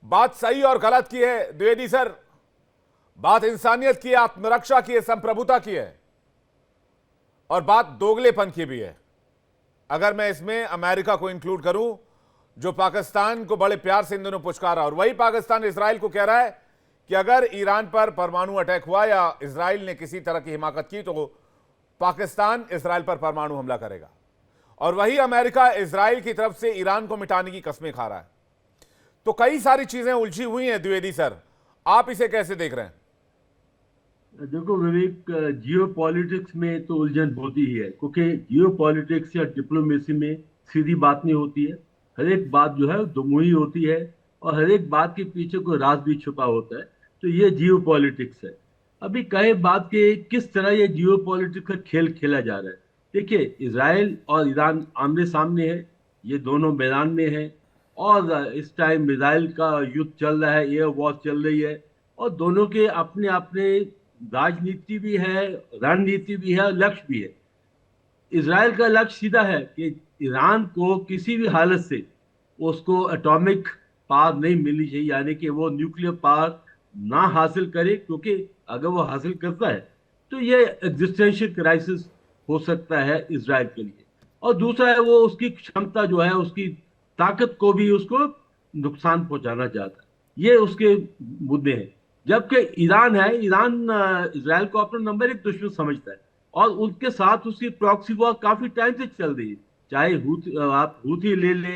बात सही और गलत की है द्विवेदी सर, बात इंसानियत की है, आत्मरक्षा की है, संप्रभुता की है, और बात दोगलेपन की भी है। अगर मैं इसमें अमेरिका को इंक्लूड करूं, जो पाकिस्तान को बड़े प्यार से इन दोनों पुचकारा, और वही पाकिस्तान इसराइल को कह रहा है कि अगर ईरान पर परमाणु अटैक हुआ या इसराइल ने किसी तरह की हिमाकत की तो पाकिस्तान इसराइल पर परमाणु हमला करेगा, और वही अमेरिका इसराइल की तरफ से ईरान को मिटाने की कस्में खा रहा है। तो कई सारी चीजें उलझी हुई हैं द्विवेदी सर, आप इसे कैसे देख रहे हैं? देखो विवेक, जियो पॉलिटिक्स में तो उलझन होती ही है, क्योंकि जियो पॉलिटिक्स या डिप्लोमेसी में सीधी बात नहीं होती है। हर एक बात जो है दुमुही होती है, और हर एक बात के पीछे कोई राज भी छुपा होता है। तो ये जियो पॉलिटिक्स है। अभी कहे बात के किस तरह ये जियो पॉलिटिक्स का खेल खेला जा रहा है। देखिए, इसराइल और ईरान आमने सामने है, ये दोनों मैदान में है। और इस टाइम मिसाइल का युद्ध चल रहा है, एयर वॉर चल रही है। और दोनों के अपने अपने राजनीति भी है, रणनीति भी है, लक्ष्य भी है। इसराइल का लक्ष्य सीधा है कि ईरान को किसी भी हालत से उसको एटॉमिक पावर नहीं मिलनी चाहिए, यानी कि वो न्यूक्लियर पावर ना हासिल करे, क्योंकि अगर वो हासिल करता है तो ये एग्जिस्टेंशियल क्राइसिस हो सकता है इसराइल के लिए। और दूसरा है, वो उसकी क्षमता जो है, उसकी ताकत को भी उसको नुकसान पहुंचाना चाहता है। ये उसके मुद्दे हैं। जबकि ईरान है, ईरान इसराइल को अपना नंबर एक दुश्मन समझता है, और उनके साथ उसकी प्रॉक्सी वॉर काफी टाइम से चल रही है। चाहे आप हूथी ले ले,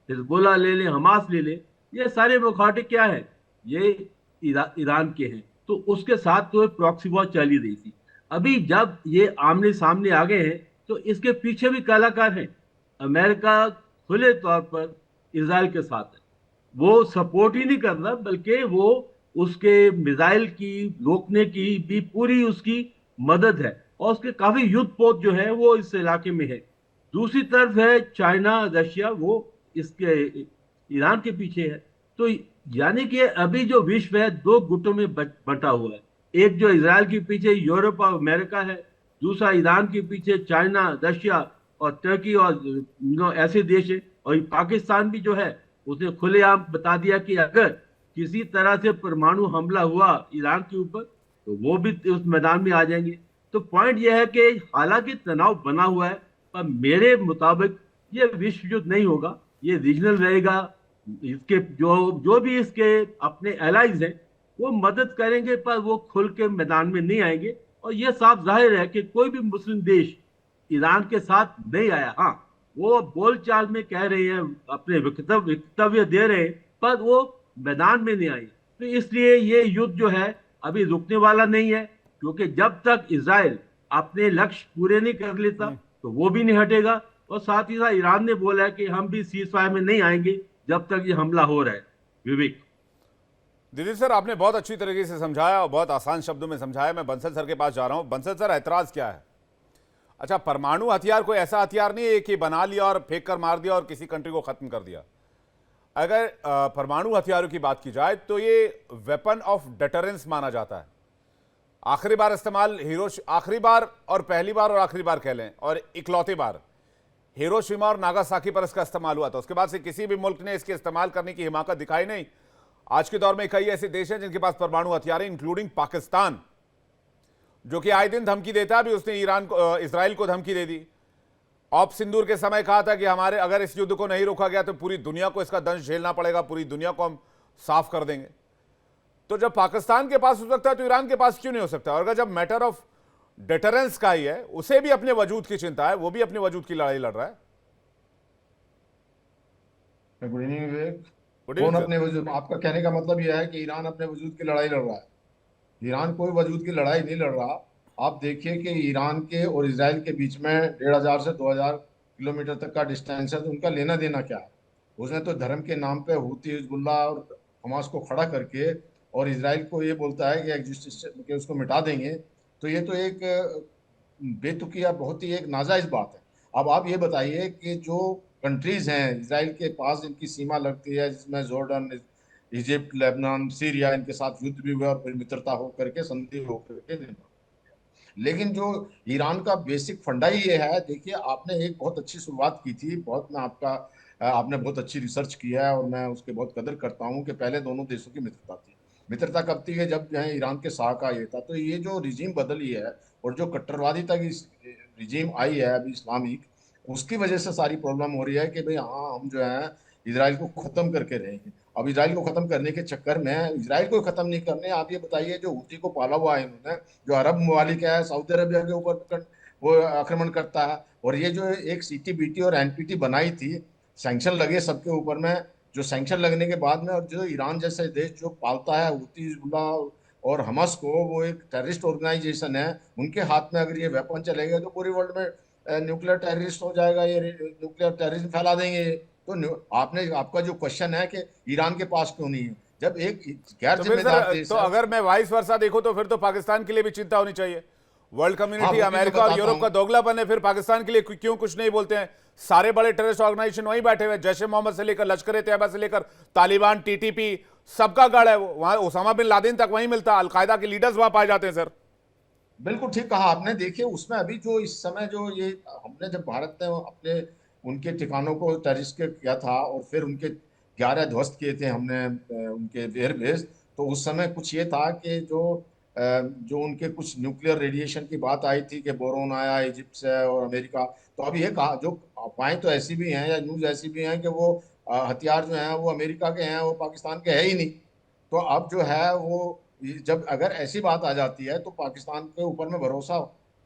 हिजबुल्लाह ले ले, हमास ले ले, ये सारे मुखाटे क्या है, ये ईरान के हैं। तो उसके साथ तो प्रॉक्सी वॉर चल ही रही थी। अभी जब ये आमने सामने आ गए हैं, तो इसके पीछे भी कलाकार हैं। अमेरिका खुले तौर पर इसराइल के साथ है। वो सपोर्ट ही नहीं कर रहा, बल्कि वो उसके मिसाइल की रोकने की भी पूरी उसकी मदद है, और उसके काफी युद्ध पोत जो है वो इस इलाके में है। दूसरी तरफ है चाइना, रशिया, वो इसके ईरान के पीछे है। तो यानी कि अभी जो विश्व है दो गुटों में बंटा हुआ है। एक जो इसराइल के पीछे यूरोप और अमेरिका है, दूसरा ईरान के पीछे चाइना, रशिया और टर्की और ऐसे देश है। और पाकिस्तान भी जो है, उसने खुलेआम बता दिया कि अगर किसी तरह से परमाणु हमला हुआ ईरान के ऊपर तो वो भी उस मैदान में आ जाएंगे। तो पॉइंट यह है कि हालांकि तनाव बना हुआ है, पर मेरे मुताबिक ये विश्व युद्ध नहीं होगा, ये रीजनल रहेगा। इसके जो जो भी इसके अपने एलाइज हैं वो मदद करेंगे, पर वो खुल के मैदान में नहीं आएंगे। और ये साफ जाहिर है कि कोई भी मुस्लिम देश ईरान के साथ नहीं आया। हाँ, वो बोलचाल में कह रहे हैं, अपने वक्तव्य दे रहे हैं, पर वो मैदान में नहीं आई। तो इसलिए ये युद्ध जो है अभी रुकने वाला नहीं है, क्योंकि जब तक इजराइल अपने लक्ष्य पूरे नहीं कर लेता तो वो भी नहीं हटेगा। और साथ ही साथ ईरान ने बोला है कि हम भी सीज फायर में नहीं आएंगे जब तक ये हमला हो रहा है। विवेक, दीदी सर, आपने बहुत अच्छी तरीके से समझाया और बहुत आसान शब्दों में समझाया। मैं बंसल सर के पास जा रहा हूं। बंसल सर, ऐतराज क्या है? अच्छा, परमाणु हथियार कोई ऐसा हथियार नहीं है कि बना लिया और फेंक कर मार दिया और किसी कंट्री को खत्म कर दिया। अगर परमाणु हथियारों की बात की जाए तो ये वेपन ऑफ डेटरेंस माना जाता है। आखिरी बार इस्तेमाल आखिरी बार और पहली बार और आखिरी बार कह लें, और इकलौती बार हिरोशिमा और नागासाकी पर इसका इस्तेमाल हुआ था। उसके बाद से किसी भी मुल्क ने इसके इस्तेमाल करने की हिमाकत दिखाई नहीं। आज के दौर में कई ऐसे देश हैं जिनके पास परमाणु हथियार हैं, इंक्लूडिंग पाकिस्तान, जो कि आए दिन धमकी देता है। भी उसने इसराइल को धमकी दे दी। ऑप सिंदूर के समय कहा था कि हमारे अगर इस युद्ध को नहीं रोका गया तो पूरी दुनिया को इसका दंश झेलना पड़ेगा, पूरी दुनिया को हम साफ कर देंगे। तो जब पाकिस्तान के पास हो सकता है तो ईरान के पास क्यों नहीं हो सकता? और अगर जब मैटर ऑफ डिटरेंस का ही है, उसे भी अपने वजूद की चिंता है, वो भी अपने वजूद की लड़ाई लड़ रहा है। गुड इवनिंग विवेक। गुड कौन इवनिंग सर। अपने वजूद, आपका कहने का मतलब यह है कि ईरान अपने वजूद की लड़ाई लड़ रहा है? ईरान कोई वजूद की लड़ाई नहीं लड़ रहा। आप देखिए कि ईरान के और इसराइल के बीच में 1500 से 2000 किलोमीटर तक का डिस्टेंस है, तो उनका लेना देना क्या है? उसने तो धर्म के नाम पे हूती, हिजबुल्लाह और हमास को खड़ा करके और इसराइल को ये बोलता है कि एग्जिस्टेंस कि उसको मिटा देंगे। तो ये तो एक बेतुकी या बहुत ही एक नाजायज बात है। अब आप ये बताइए कि जो कंट्रीज हैं इसराइल के पास जिनकी सीमा लगती है, जिसमें जॉर्डन, इजिप्ट, लेबनान, सीरिया, इनके साथ युद्ध भी हुआ और फिर मित्रता हो करके, संधि हो करके, लेकिन जो ईरान का बेसिक फंडा ही ये है। देखिए, आपने एक बहुत अच्छी शुरुआत की थी, बहुत मैं आपका आपने बहुत अच्छी रिसर्च किया है और मैं उसके बहुत कदर करता हूँ कि पहले दोनों देशों की मित्रता थी। मित्रता कब थी कि जब जो है ईरान के शाह का ये था। तो ये जो रिजीम बदली है और जो कट्टरवादी तक इस रिजीम आई है अभी इस्लामिक, उसकी वजह से सारी प्रॉब्लम हो रही है कि भाई हाँ हम जो है इसराइल को खत्म करके रहेंगे। अब इसराइल को खत्म करने के चक्कर में इसराइल को खत्म नहीं करने, आप ये बताइए जो हूती को पाला हुआ है इन्होंने, जो अरब ममालिक है, सऊदी अरबिया के ऊपर वो आक्रमण करता है। और ये जो एक सीटीबीटी और एनपीटी बनाई थी, सैंक्शन लगे सबके ऊपर में, जो सैंक्शन लगने के बाद में और जो ईरान जैसे देश जो पालता है हूती, हिजबुल्लाह और हमास को, वो एक टेररिस्ट ऑर्गेनाइजेशन है, उनके हाथ में अगर ये वेपन चलेगा तो पूरी वर्ल्ड में न्यूक्लियर टेररिस्ट हो जाएगा, ये न्यूक्लियर टेररिज्म फैला देंगे। तो आपने आपका जो क्वेश्चन है कि ईरान के पास क्यों नहीं है, जब एक गैर तो फिर जिम्मेदार सर, देश तो है। अगर मैं वाइस वर्सा देखूं तो फिर तो पाकिस्तान के लिए भी चिंता होनी चाहिए। वर्ल्ड हाँ कम्युनिटी, वो भी मैं अमेरिका और बताता यूरोप का हूँ। दोगलापन है, फिर पाकिस्तान के लिए क्यों कुछ नहीं बोलते हैं? सारे बड़े टेररिस्ट ऑर्गेनाइजेशन वहीं बैठे हुए, जैश ए मोहम्मद से लेकर लश्कर ए तैयबा से लेकर तालिबान, टीटीपी, सबका गढ़ है वो। वहां उसामा बिन लादेन तक वहीं मिलता, अलकायदा के लीडर्स वहां पाए जाते हैं सर। बिल्कुल ठीक कहा आपने। देखिए उसमें अभी जो इस समय जो ये हमने जब भारत ने अपने उनके ठिकानों को टेररिस्ट के किया था और फिर उनके 11 ध्वस्त किए थे हमने, उनके एयरबेस। तो उस समय कुछ ये था कि जो उनके कुछ न्यूक्लियर रेडिएशन की बात आई थी कि बोरोन आया इजिप्ट से और अमेरिका। तो अब ये कहा जो अफवाहें तो ऐसी भी हैं या न्यूज ऐसी भी हैं कि वो हथियार जो हैं वो अमेरिका के हैं, वो पाकिस्तान के है ही नहीं। तो अब जो है वो जब अगर ऐसी बात आ जाती है तो पाकिस्तान के ऊपर में भरोसा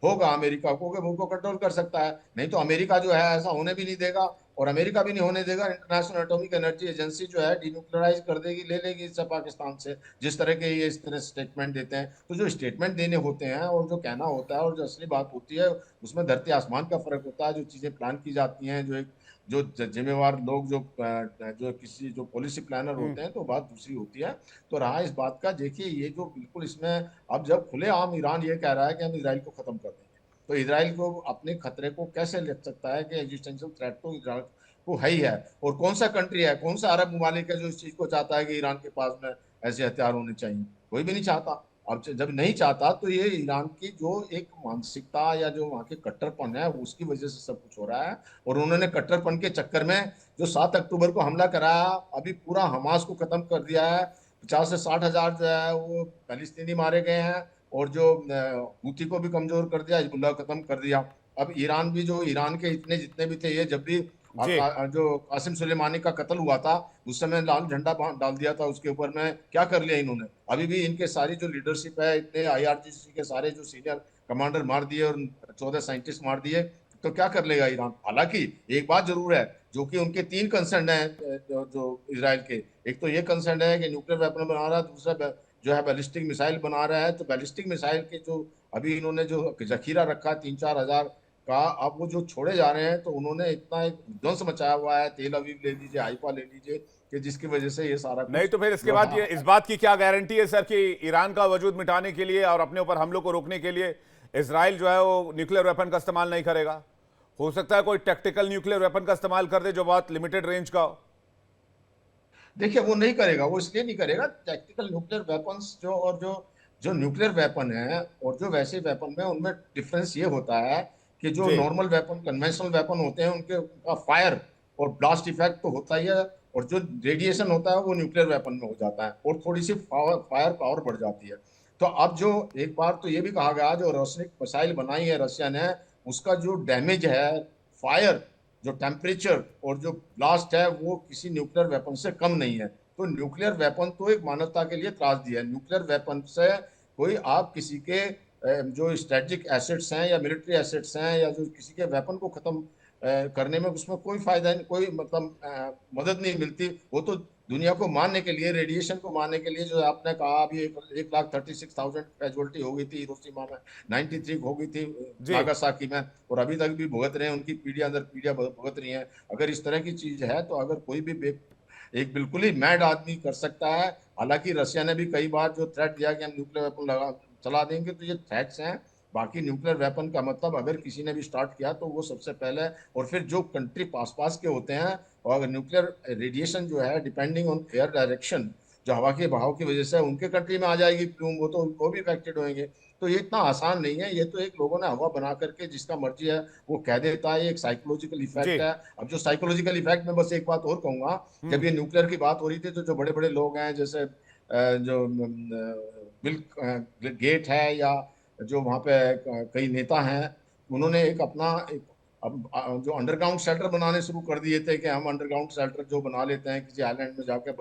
होगा अमेरिका को कि वो उनको कंट्रोल कर सकता है। नहीं तो अमेरिका जो है ऐसा होने भी नहीं देगा। और अमेरिका भी नहीं होने देगा। इंटरनेशनल एटॉमिक एनर्जी एजेंसी जो है डिन्यूक्लियराइज कर देगी, ले लेगी इससे पाकिस्तान से, जिस तरह के ये इस तरह स्टेटमेंट देते हैं। तो जो स्टेटमेंट देने होते हैं और जो कहना होता है और जो असली बात होती है, उसमें धरती आसमान का फर्क होता है। जो चीजें प्लान की जाती हैं, जो एक जो जिम्मेवार लोग जो किसी जो पॉलिसी प्लानर होते हैं, तो बात दूसरी होती है। तो रहा इस बात का, देखिए ये जो बिल्कुल इसमें अब जब खुलेआम ईरान ये कह रहा है कि हम इसराइल को खत्म कर देंगे, तो इसराइल को अपने खतरे को कैसे ले सकता है कि एग्जिस्टेंशियल थ्रेट तो इसराइल को है ही है। और कौन सा कंट्री है, कौन सा अरब ममालिक है जो इस चीज को चाहता है कि ईरान के पास में ऐसे हथियार होने चाहिए? कोई भी नहीं चाहता। अब जब नहीं चाहता तो ये ईरान की जो एक मानसिकता या जो वहाँ के कट्टरपन है उसकी वजह से सब कुछ हो रहा है। और उन्होंने कट्टरपन के चक्कर में जो 7 अक्टूबर को हमला कराया, अभी पूरा हमास को खत्म कर दिया है। 50 से 60 हजार जो है वो फलस्तीनी मारे गए हैं। और जो हूती को भी कमजोर कर दिया, हिजबुल्लाह खत्म कर दिया। अब ईरान भी, जो ईरान के इतने जितने भी थे, ये जब भी जी। जो कासिम सुलेमानी का कत्ल हुआ था उस समय लाल झंडा डाल दिया था उसके ऊपर में। क्या कर लिया इन्होंने? अभी भी इनके सारी जो लीडरशिप है, इतने आईआरजीसी के सारे जो सीनियर कमांडर मार दिए और 14 साइंटिस्ट मार दिए। तो क्या कर लेगा ईरान? हालांकि एक बात जरूर है, जो कि उनके 3 कंसर्न है जो इसराइल के। एक तो ये कंसर्न है कि न्यूक्लियर वेपन बना रहा है, दूसरा जो है बैलिस्टिक मिसाइल बना रहा है। तो बैलिस्टिक मिसाइल के जो अभी इन्होंने जो जखीरा रखा है 3-4 हजार का, अब वो जो छोड़े जा रहे हैं, तो उन्होंने इतना एक ध्वंस मचाया हुआ है। तेल अवीव ले लीजिए, हाइफा ले लीजिए, कि जिसकी वजह से ये सारा नहीं कुछ तो फिर इसके जो बाद ये इस बात की क्या गारंटी है सर कि ईरान का वजूद मिटाने के लिए और अपने ऊपर हमलों को रोकने के लिए इसराइल जो है वो न्यूक्लियर वेपन का इस्तेमाल नहीं करेगा? हो सकता है कोई टैक्टिकल न्यूक्लियर वेपन का इस्तेमाल कर दे जो बहुत लिमिटेड रेंज का हो। देखिए वो नहीं करेगा। वो इसलिए नहीं करेगा, टैक्टिकल न्यूक्लियर वेपन्स जो और जो जो न्यूक्लियर वेपन है और जो वैसे वेपन में, उनमें डिफरेंस ये होता है कि जो जी। नॉर्मल वेपन, कन्वेंशनल वेपन होते हैं, उनके उनका फायर और ब्लास्ट इफेक्ट तो होता ही है। और जो रेडिएशन होता है वो न्यूक्लियर वेपन में हो जाता है और थोड़ी सी फायर पावर बढ़ जाती है। तो अब जो एक बार तो ये भी कहा गया, जो रोशनिक मिसाइल बनाई है रशिया ने, उसका जो डैमेज है, फायर, जो टेम्परेचर और जो ब्लास्ट है, वो किसी न्यूक्लियर वेपन से कम नहीं है। तो न्यूक्लियर वेपन तो एक मानवता के लिए त्रासदी है। न्यूक्लियर वेपन से कोई आप किसी के जो स्ट्रेटेजिक एसेट्स हैं या मिलिट्री एसेट्स हैं या जो किसी के वेपन को खत्म करने में, उसमें कोई फायदा नहीं, कोई मतलब मदद नहीं मिलती। वो तो दुनिया को मारने के लिए, रेडिएशन को मारने के लिए, जो आपने कहा अभी 1,36,000 कैजुअलिटी हो गई थी हिरोशिमा में, 93 हो गई थी जी। नागासाकी में, और अभी तक भी भुगत रहे हैं, उनकी पीढ़ियां दर पीढ़ियां भुगत रही हैं। अगर इस तरह की चीज है तो अगर कोई भी एक बिल्कुल ही मैड आदमी कर सकता है। हालांकि रशिया ने भी कई बार जो थ्रेट दिया कि हम न्यूक्लियर वेपन लगा चला देंगे, तो ये थ्रेट्स हैं। बाकी न्यूक्लियर वेपन का मतलब अगर किसी ने भी स्टार्ट किया तो वो सबसे पहले, और फिर जो कंट्री पास पास के होते हैं, और अगर न्यूक्लियर रेडिएशन जो है डिपेंडिंग ऑन एयर डायरेक्शन, जो हवा के बहाव की वजह से उनके कंट्री में आ जाएगी प्लूम, वो भी इफेक्टेड होंगे। तो ये इतना आसान नहीं है, ये तो एक लोगों ने हवा बना करके जिसका मर्जी है वो कह देता है, ये एक साइकोलॉजिकल जी। इफेक्ट है। अब जो साइकोलॉजिकल इफेक्ट, मैं बस एक बात और कहूंगा, जब ये न्यूक्लियर की बात हो रही थी तो जो बड़े बड़े लोग हैं, जैसे जो बिल गेट है, या जो वहाँ पे कई नेता हैं, उन्होंने एक अपना एक जो अंडरग्राउंड शेल्टर बनाने शुरू कर दिए थे कि हम अंडरग्राउंड शेल्टर जो बना लेते हैं किसी आइलैंड में जाकर